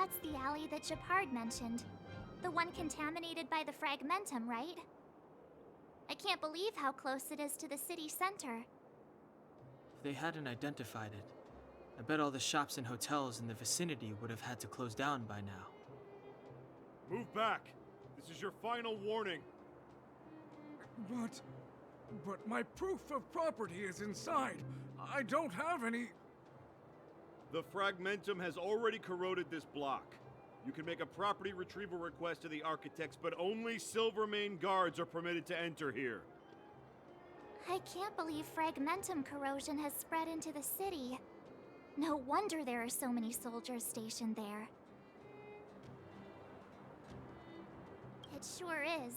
That's the alley that Japard mentioned. The one contaminated by the fragmentum, right? I can't believe how close it is to the city center. If they hadn't identified it, I bet all the shops and hotels in the vicinity would have had to close down by now. Move back! This is your final warning! But my proof of property is inside. I don't have any... The fragmentum has already corroded this block. You can make a property retrieval request to the architects, but only Silvermane guards are permitted to enter here. I can't believe fragmentum corrosion has spread into the city. No wonder there are so many soldiers stationed there. It sure is.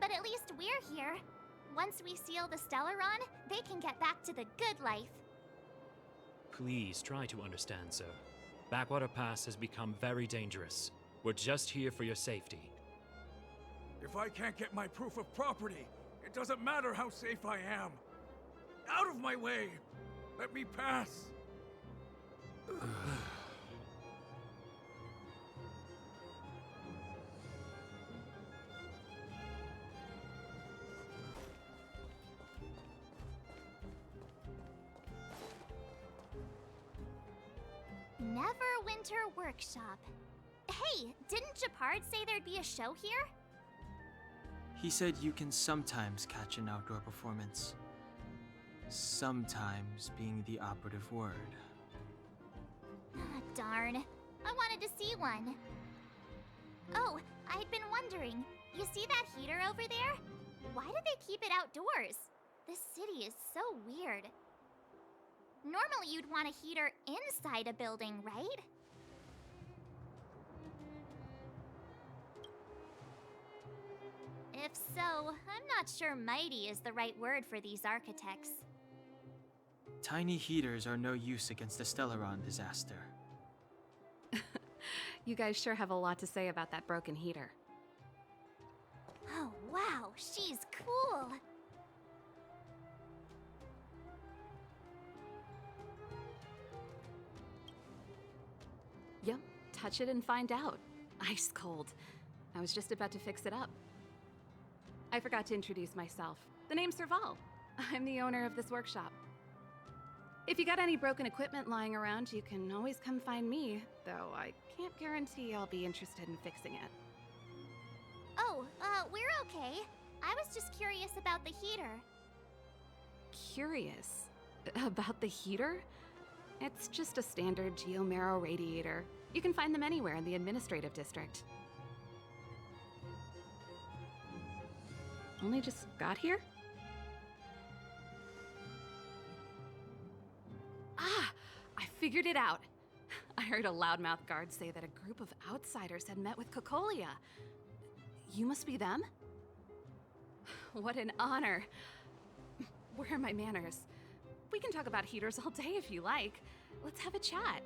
But at least we're here. Once we seal the Stellaron, they can get back to the good life. Please try to understand, sir. Backwater Pass has become very dangerous. We're just here for your safety. If I can't get my proof of property, it doesn't matter how safe I am. Out of my way! Let me pass! Neverwinter Workshop. Hey, didn't Japard say there'd be a show here? He said you can sometimes catch an outdoor performance. Sometimes being the operative word. Ah, darn. I wanted to see one. Oh, I'd been wondering. You see that heater over there? Why do they keep it outdoors? This city is so weird. Normally you'd want a heater inside a building, right? If so, I'm not sure mighty is the right word for these architects. Tiny heaters are no use against the Stellaron disaster. You guys sure have a lot to say about that broken heater. Oh, wow, she's cool. Yep, touch it and find out. Ice cold. I was just about to fix it up. I forgot to introduce myself. The name's Serval. I'm the owner of this workshop. If you got any broken equipment lying around, you can always come find me, though I can't guarantee I'll be interested in fixing it. Oh, we're okay. I was just curious about the heater. Curious? About the heater? It's just a standard geomarrow radiator. You can find them anywhere in the administrative district. Only just got here? Ah! I figured it out! I heard a loudmouth guard say that a group of outsiders had met with Cocolia. You must be them? What an honor. Where are my manners? We can talk about heaters all day if you like. Let's have a chat.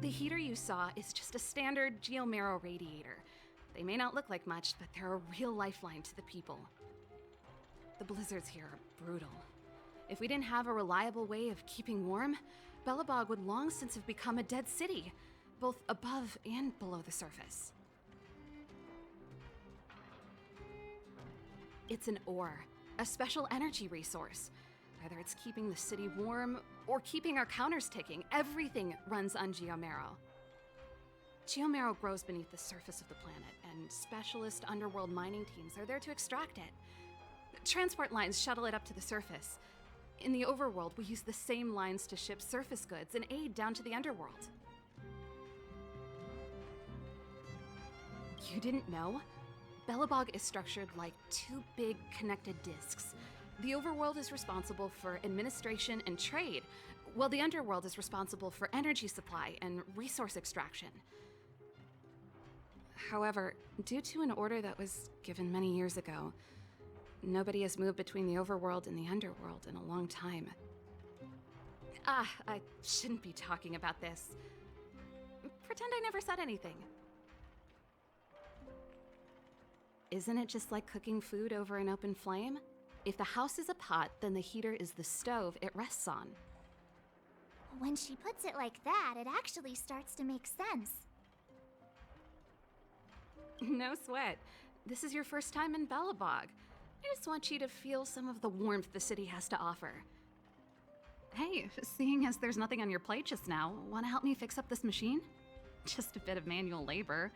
The heater you saw is just a standard geomarrow radiator. They may not look like much, but they're a real lifeline to the people. The blizzards here are brutal. If we didn't have a reliable way of keeping warm, Belobog would long since have become a dead city, both above and below the surface. It's an ore, a special energy resource. Whether it's keeping the city warm or keeping our counters ticking, everything runs on geomarrow. Geomarrow grows beneath the surface of the planet, and specialist underworld mining teams are there to extract it. Transport lines shuttle it up to the surface. In the overworld, we use the same lines to ship surface goods and aid down to the underworld. You didn't know? Belobog is structured like two big connected discs. The overworld is responsible for administration and trade, while the underworld is responsible for energy supply and resource extraction. However, due to an order that was given many years ago, nobody has moved between the overworld and the underworld in a long time. I shouldn't be talking about this. Pretend I never said anything. Isn't it just like cooking food over an open flame? If the house is a pot, then the heater is the stove it rests on. When she puts it like that, it actually starts to make sense. No sweat. This is your first time in Belobog. I just want you to feel some of the warmth the city has to offer. Hey, seeing as there's nothing on your plate just now, want to help me fix up this machine? Just a bit of manual labor.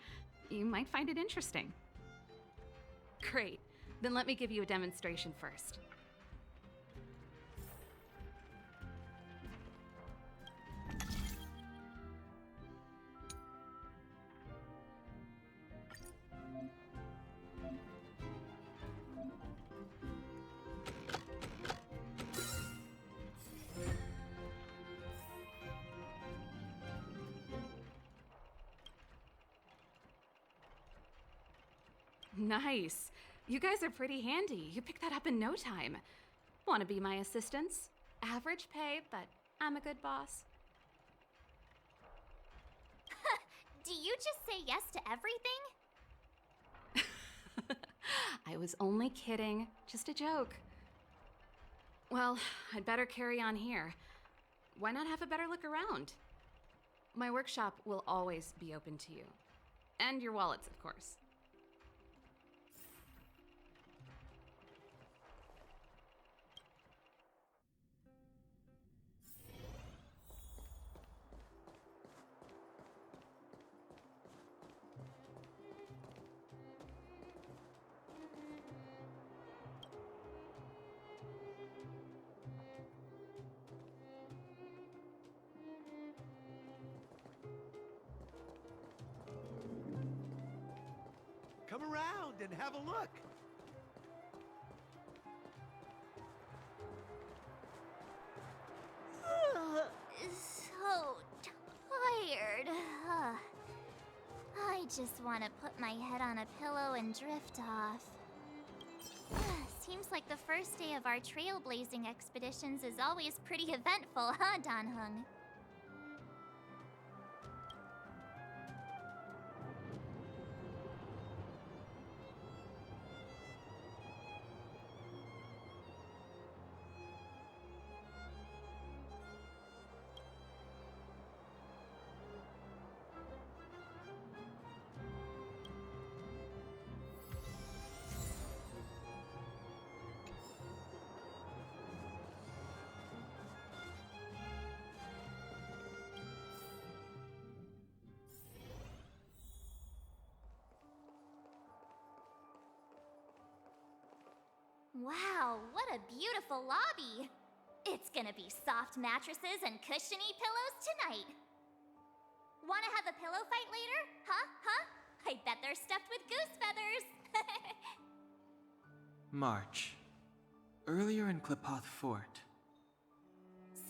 You might find it interesting. Great. Then let me give you a demonstration first. Nice. You guys are pretty handy. You picked that up in no time. Want to be my assistants? Average pay, but I'm a good boss. Do you just say yes to everything? I was only kidding. Just a joke. Well, I'd better carry on here. Why not have a better look around? My workshop will always be open to you. And your wallets, of course. Come around and have a look. So tired. I just want to put my head on a pillow and drift off. Seems like the first day of our trailblazing expeditions is always pretty eventful, huh, Danhung? Wow, what a beautiful lobby! It's gonna be soft mattresses and cushiony pillows tonight. Wanna have a pillow fight later? Huh? I bet they're stuffed with goose feathers! March. Earlier in Klipoth Fort.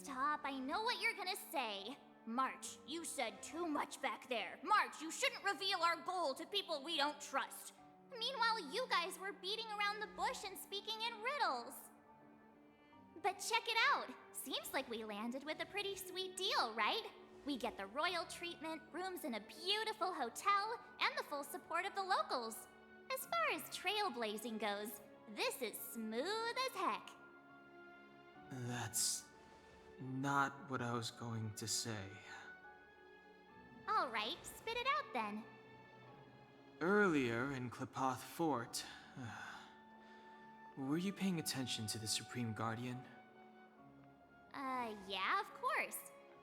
Stop, I know what you're gonna say. March, you said too much back there. March, you shouldn't reveal our goal to people we don't trust. Meanwhile, you guys were beating around the bush and speaking in riddles. But check it out. Seems like we landed with a pretty sweet deal, right? We get the royal treatment, rooms in a beautiful hotel, and the full support of the locals. As far as trailblazing goes, this is smooth as heck. That's not what I was going to say. All right, spit it out then. Earlier in Klipoth Fort, were you paying attention to the Supreme Guardian? Yeah, of course.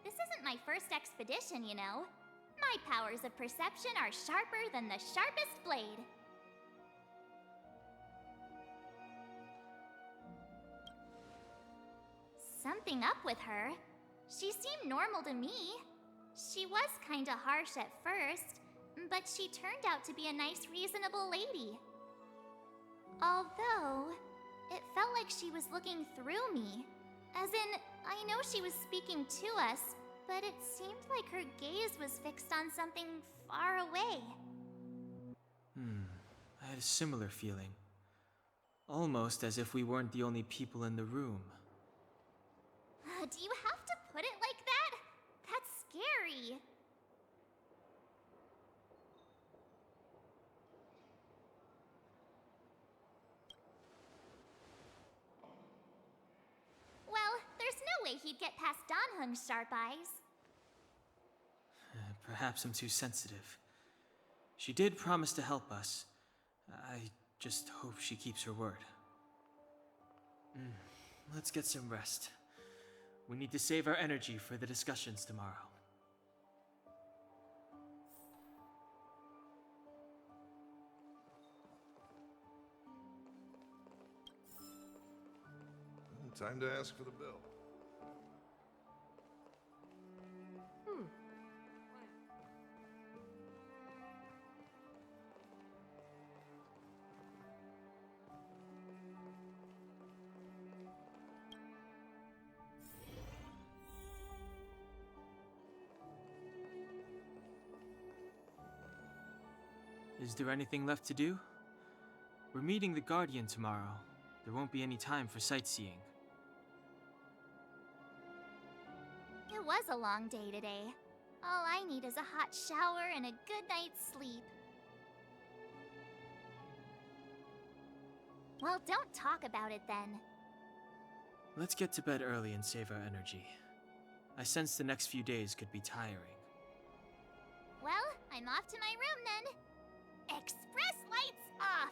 This isn't my first expedition, you know. My powers of perception are sharper than the sharpest blade. Something up with her. She seemed normal to me. She was kinda harsh at first, but she turned out to be a nice, reasonable lady. Although, It felt like she was looking through me. As in, I know she was speaking to us, but it seemed like her gaze was fixed on something far away. I had a similar feeling. Almost as if we weren't the only people in the room. Do you have to put it like that? That's scary. Well, there's no way he'd get past Danhung's sharp eyes. Perhaps I'm too sensitive. She did promise to help us. I just hope she keeps her word. Let's get some rest. We need to save our energy for the discussions tomorrow. Time to ask for the bill. Is there anything left to do? We're meeting the Guardian tomorrow. There won't be any time for sightseeing. It was a long day today. All I need is a hot shower and a good night's sleep. Well, don't talk about it then. Let's get to bed early and save our energy. I sense the next few days could be tiring. Well, I'm off to my room then. Express lights off!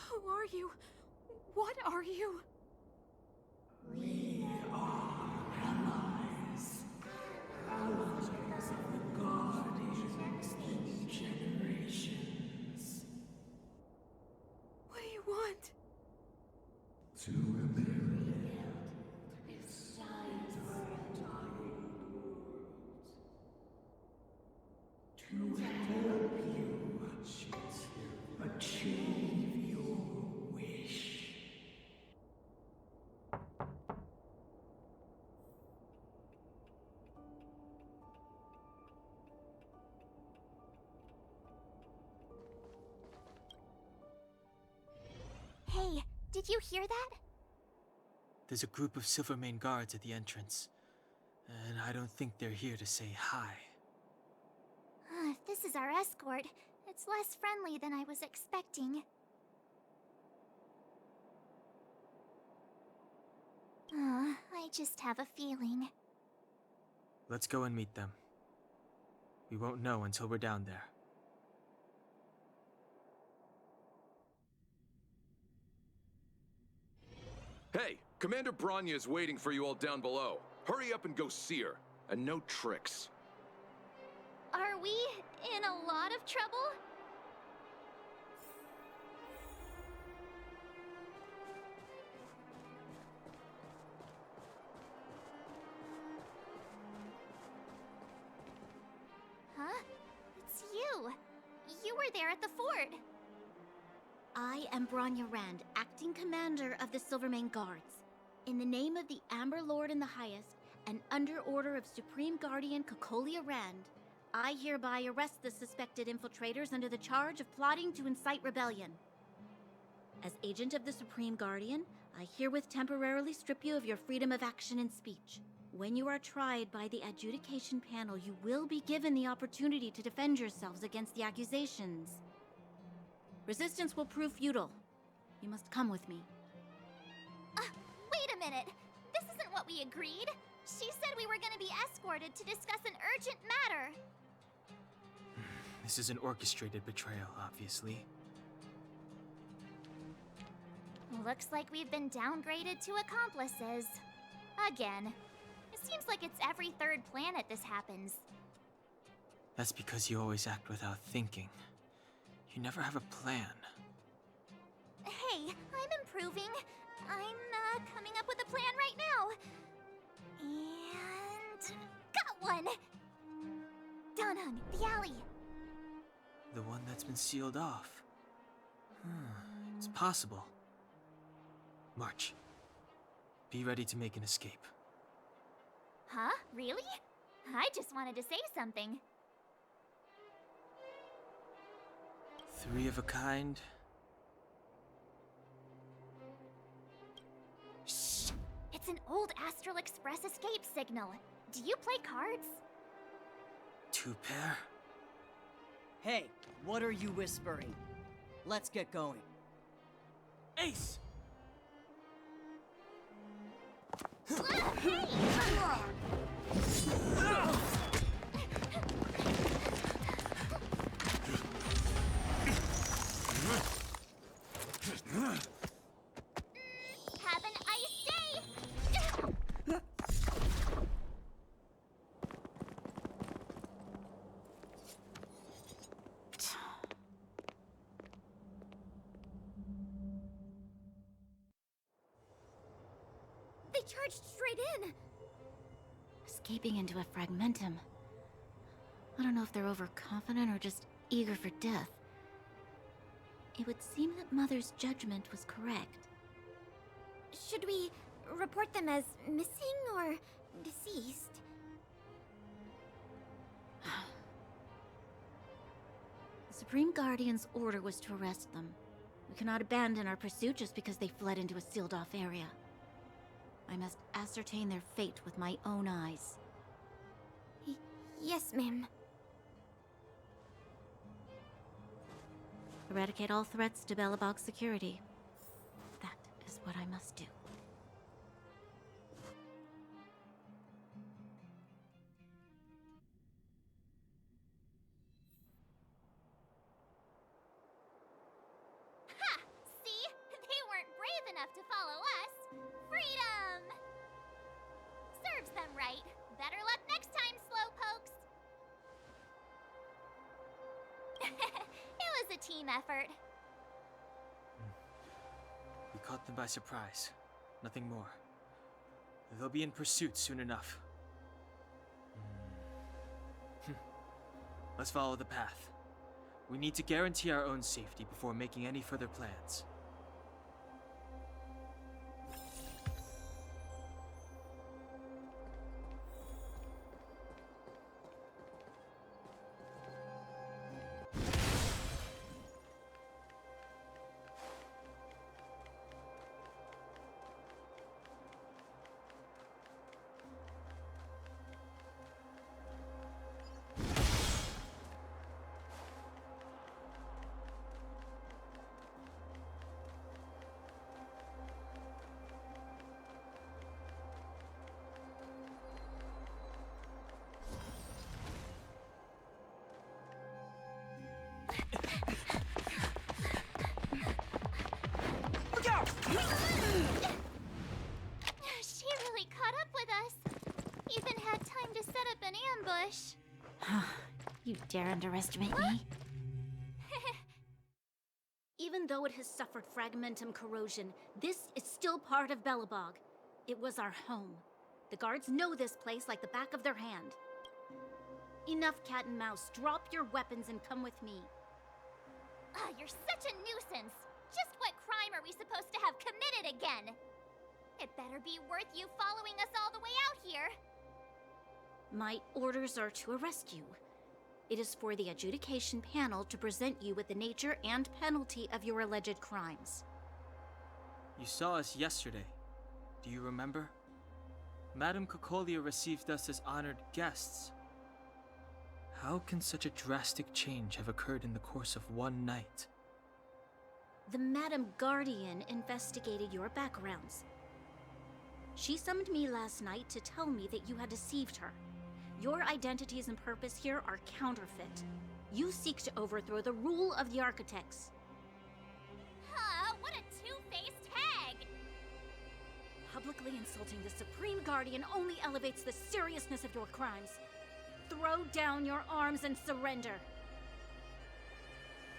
Who are you? What are you? We are allies. Allies of the Guardians in generations. To bury beside the dying world. To help you achieve your wish. Hey, did you hear that? There's a group of Silvermane guards at the entrance, and I don't think they're here to say hi. If this is our escort, it's less friendly than I was expecting. I just have a feeling. Let's go and meet them. We won't know until we're down there. Hey, Commander Bronya is waiting for you all down below. Hurry up and go see her. And no tricks. Are we in a lot of trouble? Huh? It's you. You were there at the fort. I am Bronya Rand, acting commander of the Silvermane Guards. In the name of the Amber Lord in the Highest, and under order of Supreme Guardian Cocolia Rand, I hereby arrest the suspected infiltrators under the charge of plotting to incite rebellion. As agent of the Supreme Guardian, I herewith temporarily strip you of your freedom of action and speech. When you are tried by the adjudication panel, you will be given the opportunity to defend yourselves against the accusations. Resistance will prove futile. You must come with me. Wait a minute! This isn't what we agreed! She said we were gonna be escorted to discuss an urgent matter! This is an orchestrated betrayal, obviously. Looks like we've been downgraded to accomplices. Again. It seems like it's every third planet this happens. That's because you always act without thinking. You never have a plan. Hey, I'm improving. I'm coming up with a plan right now. And... got one! Danhung, the alley. The one that's been sealed off. It's possible. March. Be ready to make an escape. Huh? Really? I just wanted to say something. 3 of a kind. Shh! It's an old Astral Express escape signal. Do you play cards? 2 pair. Hey, what are you whispering? Let's get going. Ace! Hey! Have an ice day! They charged straight in! Escaping into a fragmentum. I don't know if they're overconfident or just eager for death. It would seem that Mother's judgment was correct. Should we report them as missing or deceased? The Supreme Guardian's order was to arrest them. We cannot abandon our pursuit just because they fled into a sealed-off area. I must ascertain their fate with my own eyes. Yes, ma'am. Eradicate all threats to Belobog's security. That is what I must do. Ha! See? They weren't brave enough to follow us. Freedom! Serves them right. Better luck next time, slowpokes. It was a team effort. We caught them by surprise. Nothing more. They'll be in pursuit soon enough. Let's follow the path. We need to guarantee our own safety before making any further plans. She really caught up with us. Even had time to set up an ambush. You dare underestimate me? Even though it has suffered fragmentum corrosion, this is still part of Belobog. It was our home. The guards know this place like the back of their hand. Enough cat and mouse. Drop your weapons and come with me. You're such a nuisance. Just what crime are we supposed to have committed again? It better be worth you following us all the way out here. My orders are to arrest you. It is for the adjudication panel to present you with the nature and penalty of your alleged crimes. You saw us yesterday. Do you remember? Madame Cocolia received us as honored guests. How can such a drastic change have occurred in the course of one night? The Madame Guardian investigated your backgrounds. She summoned me last night to tell me that you had deceived her. Your identities and purpose here are counterfeit. You seek to overthrow the rule of the architects. What a two-faced hag! Publicly insulting the Supreme Guardian only elevates the seriousness of your crimes. Throw down your arms and surrender.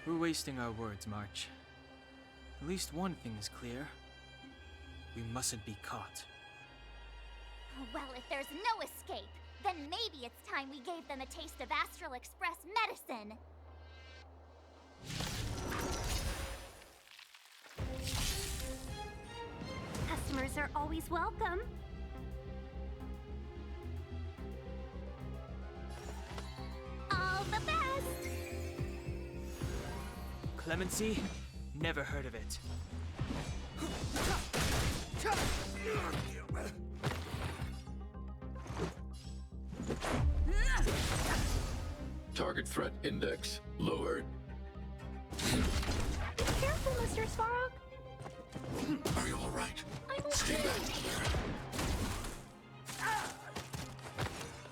We're wasting our words, March. At least one thing is clear. We mustn't be caught. Well, if there's no escape, then maybe it's time we gave them a taste of Astral Express medicine. Customers are always welcome. All the best! Clemency? Never heard of it. Target threat index lowered. Careful, Mr. Svarog. Are you all right? I'm okay. Stay back.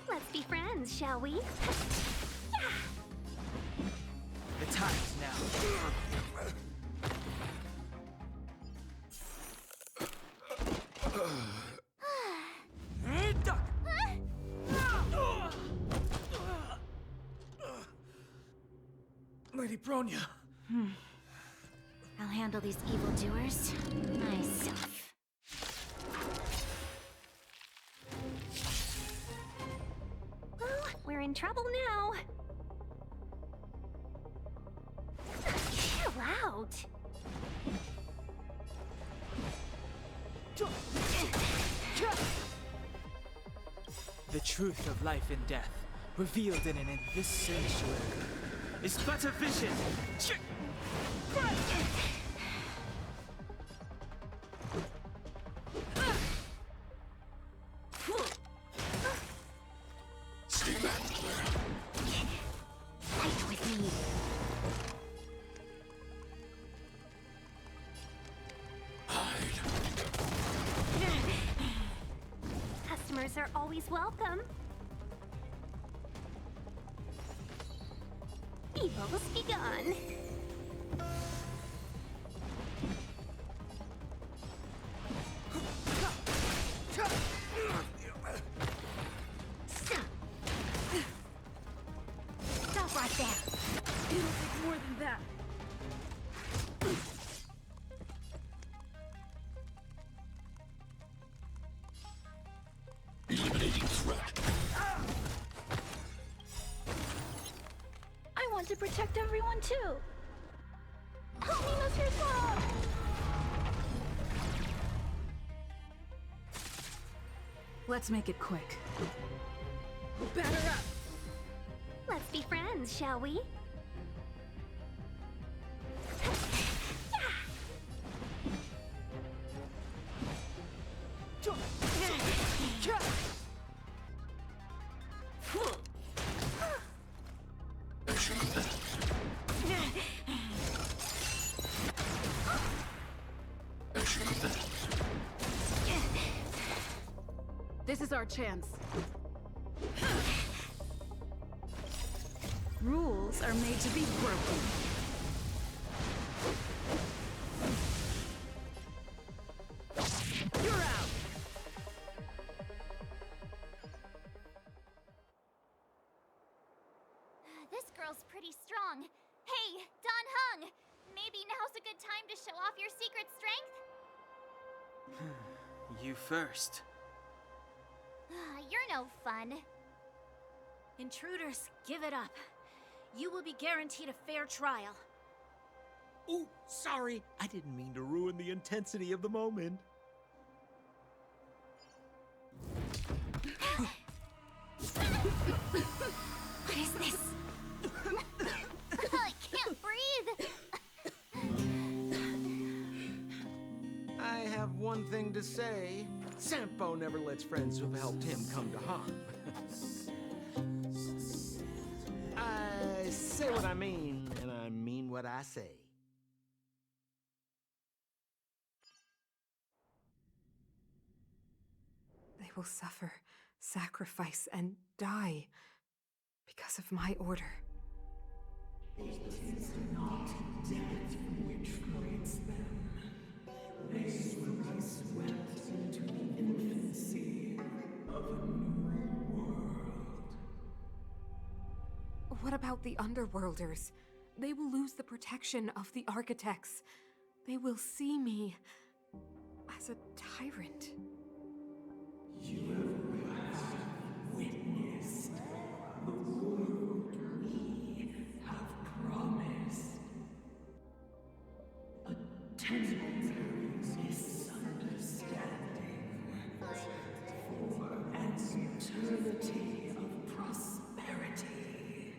Let's be friends, shall we? The time's now. Lady Bronya. I'll handle these evildoers myself. Well, we're in trouble now. Chill out. The truth of life and death, revealed in this sanctuary, is but a vision. Stay back, Clara. Fight with me. Hide. Customers are always welcome. Evil's begun. Stop right there. It'll take more than that. threat. I want to protect everyone too. Help me, Mr. Frog! Let's make it quick. Batter up! Let's be friends, shall we? This is our chance. Rules are made to be broken. You're out! This girl's pretty strong. Hey, Don Hung! Maybe now's a good time to show off your secret strength? You first. You're no fun. Intruders, give it up. You will be guaranteed a fair trial. Ooh, sorry. I didn't mean to ruin the intensity of the moment. What is this? I can't breathe! I have one thing to say. Sampo never lets friends who've helped him come to harm. I say what I mean, and I mean what I say. They will suffer, sacrifice, and die because of my order. It is not death which creates them. They will be swept into the infancy of a new world. What about the Underworlders? They will lose the protection of the Architects. They will see me as a tyrant. You have witnessed the world we have promised. A temporary misunderstanding for an eternity of prosperity.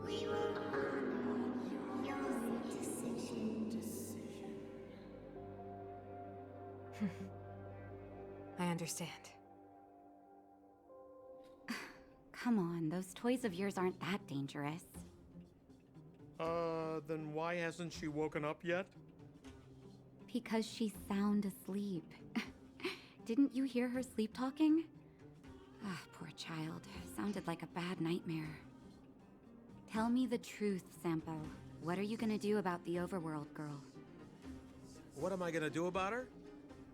We will honor your decision. I understand. Come on, those toys of yours aren't that dangerous. Then why hasn't she woken up yet? Because she's sound asleep. Didn't you hear her sleep talking? Ah, poor child. Sounded like a bad nightmare. Tell me the truth, Sampo. What are you gonna do about the overworld girl? What am I gonna do about her?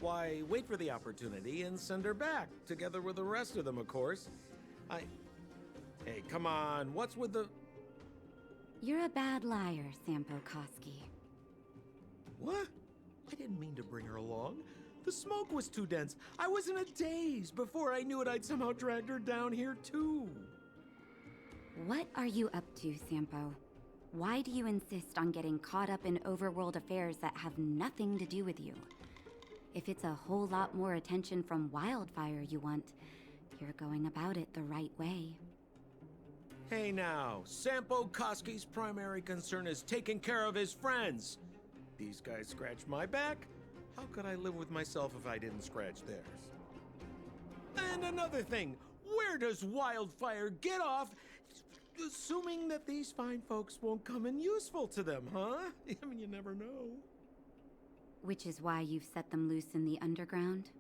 Why, wait for the opportunity and send her back, together with the rest of them, of course. Hey, come on, what's with the... You're a bad liar, Sampo Koski. What? I didn't mean to bring her along. The smoke was too dense. I was in a daze. Before I knew it, I'd somehow dragged her down here, too. What are you up to, Sampo? Why do you insist on getting caught up in overworld affairs that have nothing to do with you? If it's a whole lot more attention from Wildfire you want, you're going about it the right way. Hey now, Sampo Koski's primary concern is taking care of his friends. These guys scratch my back. How could I live with myself if I didn't scratch theirs? And another thing, where does Wildfire get off assuming that these fine folks won't come in useful to them, huh? I mean, you never know. Which is why you've set them loose in the underground?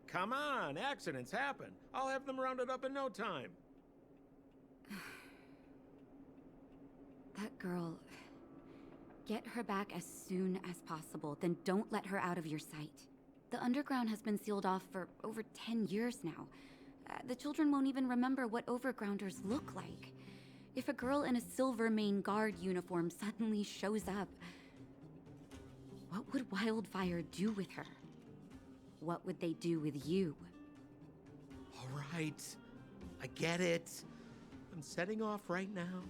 Come on, accidents happen. I'll have them rounded up in no time. That girl... Get her back as soon as possible, then don't let her out of your sight. The underground has been sealed off for over 10 years now. The children won't even remember what overgrounders look like. If a girl in a Silvermane Guard uniform suddenly shows up, what would Wildfire do with her? What would they do with you? right. I get it. I'm setting off right now.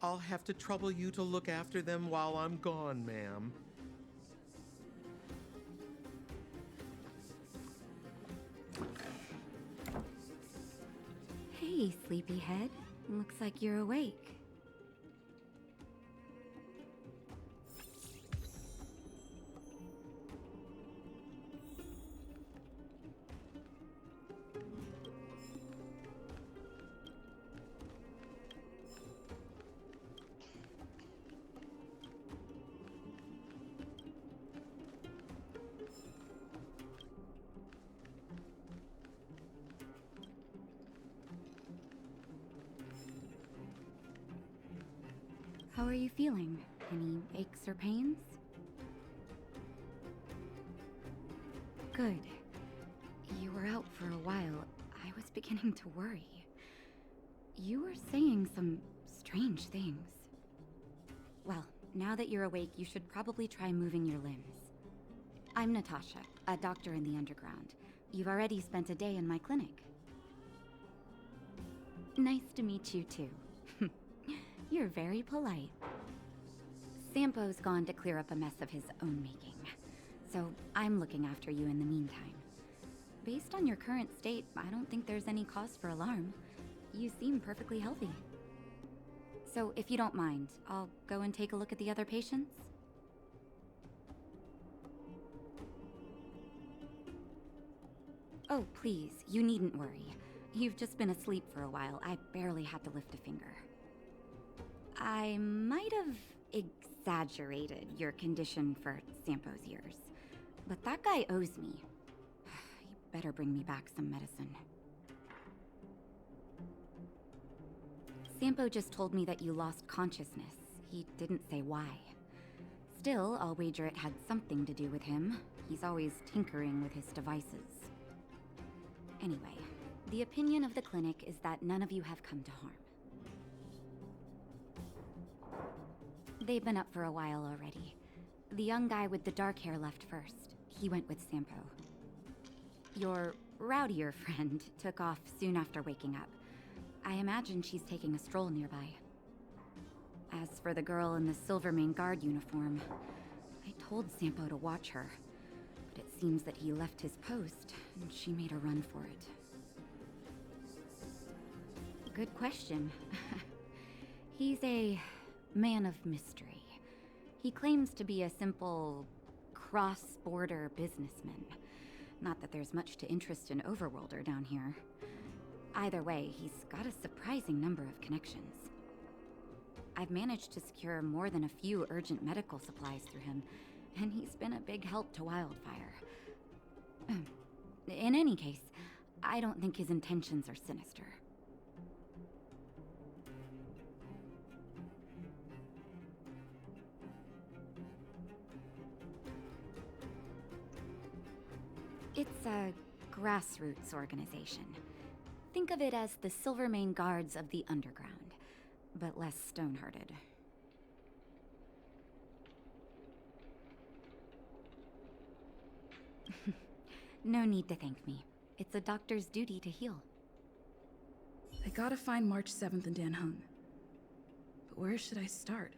I'll have to trouble you to look after them while I'm gone, ma'am. Hey, sleepyhead. Looks like you're awake. How are you feeling? Any aches or pains? Good. You were out for a while. I was beginning to worry. You were saying some strange things. Well, now that you're awake, you should probably try moving your limbs. I'm Natasha, a doctor in the underground. You've already spent a day in my clinic. Nice to meet you too. You're very polite. Sampo's gone to clear up a mess of his own making, so I'm looking after you in the meantime. Based on your current state, I don't think there's any cause for alarm. You seem perfectly healthy. So if you don't mind, I'll go and take a look at the other patients? Oh, please, you needn't worry. You've just been asleep for a while. I barely had to lift a finger. I might have exaggerated your condition for Sampo's years, but that guy owes me. He better bring me back some medicine. Sampo just told me that you lost consciousness. He didn't say why. Still, I'll wager it had something to do with him. He's always tinkering with his devices. Anyway, the opinion of the clinic is that none of you have come to harm. They've been up for a while already. The young guy with the dark hair left first. He went with Sampo. Your rowdier friend took off soon after waking up. I imagine she's taking a stroll nearby. As for the girl in the Silvermane Guard uniform, I told Sampo to watch her, but it seems that he left his post, and she made a run for it. Good question. He's a man of mystery. He claims to be a simple cross-border businessman. Not that there's much to interest an overworlder down here. Either way, he's got a surprising number of connections. I've managed to secure more than a few urgent medical supplies through him, and he's been a big help to Wildfire. In any case, I don't think his intentions are sinister. It's a grassroots organization. Think of it as the Silvermane Guards of the Underground, but less stone-hearted. No need to thank me. It's a doctor's duty to heal. I gotta find March 7th in Danhung. But where should I start?